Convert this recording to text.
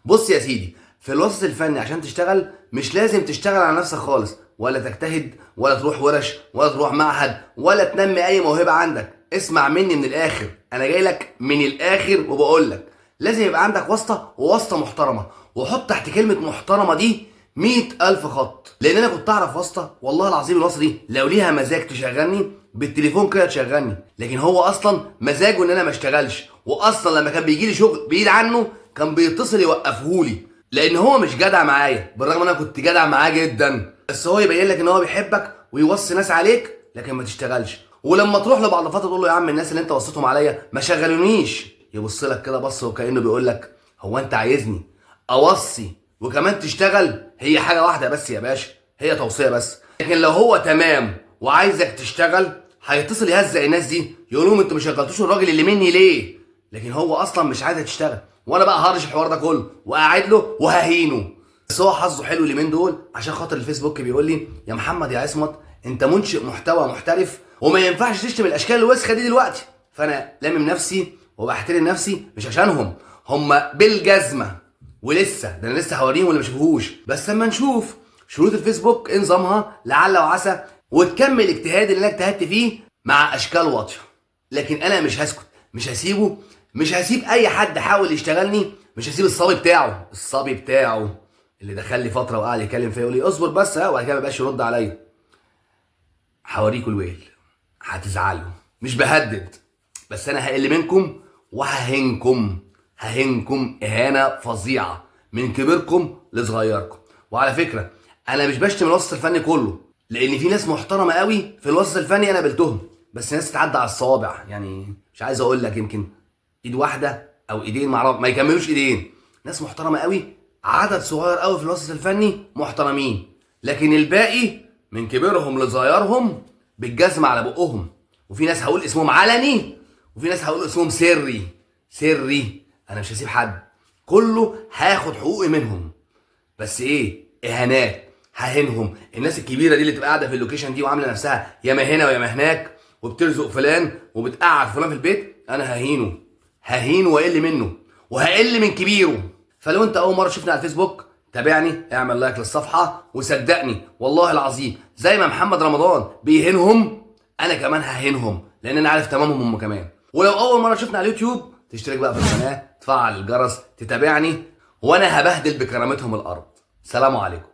بص يا سيدي، في الوسط الفني عشان تشتغل مش لازم تشتغل على نفسك خالص، ولا تجتهد، ولا تروح ورش، ولا تروح معهد، ولا تنمي اي موهبه عندك. اسمع مني من الاخر، انا جاي لك من الاخر وبقول لك لازم يبقى عندك واسطه، وواسطه محترمه. وحط تحت كلمه محترمه دي 100,000 خط، لان انا كنت اعرف واسطه والله العظيم الواسطه دي لو ليها مزاج تشغلني بالتليفون كده تشغلني، لكن هو اصلا مزاجه ان انا ما اشتغلش. واصلا لما كان بيجي لي شغل بعيد عنه كان بيتصل يوقفهولي، لان هو مش جدع معايا، بالرغم ان انا كنت جدع معاه جدا. بس هو يبين لك ان هو بيحبك ويوصي ناس عليك، لكن ما تشتغلش. ولما تروح له بعد فتره تقول له يا عم الناس اللي انت وصيتهم عليا ما شغلونيش، يبص لك كده بص وكانه بيقول لك هو انت عايزني اوصي وكمان تشتغل؟ هي حاجه واحده بس يا باشا، هي توصيه بس. لكن لو هو تمام وعايزك تشتغل هيتصل يهزق الناس دي يقول لهم انتوا ما شغلتوش الراجل اللي مني ليه؟ لكن هو اصلا مش عايزك تشتغل، وانا بقى هرش الحوار ده كله وقاعد له وههينه. بس هو حظه حلو اليومين دول عشان خاطر الفيسبوك بيقول لي يا محمد يا عصمت انت منشئ محتوى محترف وما ينفعش تشتم الاشكال الوسخه دي دلوقتي. فانا لامم نفسي وبحترم نفسي، مش عشانهم هم بالجزمه. ولسه ده انا لسه هوريهم اللي ما شافوهوش، بس اما نشوف شروط الفيسبوك ايه نظامها لعل وعسى وتكمل اجتهاد اللي انا اجتهدت فيه مع اشكال واضحه. لكن انا مش هسكت، مش هسيبه، مش هسيب اي حد حاول يشتغلني، مش هسيب الصبي بتاعه اللي دخل لي فتره وقعد يتكلم فيا يقول لي اصبر بس ها، وبعد كده ما بقاش يرد عليا. هوريكوا الويل، هتزعلوا، مش بهدد، بس انا هقل منكم ههنكم اهانه فظيعه من كبيركم لصغيركم. وعلى فكره انا مش بشتم الوسط الفني كله، لان في ناس محترمه قوي في الوسط الفني انا قابلتهم، بس ناس تتعدى على الصوابع، يعني مش عايز اقول لك يمكن ايد واحده او ايدين ما يكملوش ايدين. ناس محترمه قوي، عدد صغير قوي في الوسط الفني محترمين، لكن الباقي من كبيرهم لصغيرهم بالجزمه على بقهم. وفي ناس هقول اسمهم علني، وفي ناس هقول اسمهم سري. انا مش هسيب حد، كله هاخد حقوقي منهم. بس ايه؟ اهانات، ههنهم. الناس الكبيره دي اللي تبقى قاعده في اللوكيشن دي وعامله نفسها يا ما هنا ويا ما هناك وبترزق فلان وبتقعد فلان في البيت، انا ههينه واقل منه وهقل من كبيره. فلو انت اول مره تشوفني على الفيسبوك تابعني، اعمل لايك للصفحه، وصدقني والله العظيم زي ما محمد رمضان بيهينهم انا كمان ههينهم، لان انا عارف تمامهم هم كمان. ولو اول مره تشوفني على اليوتيوب تشترك بقى في القناه، تفعل الجرس، تتابعني، وانا هبهدل بكرامتهم الارض. سلام عليكم.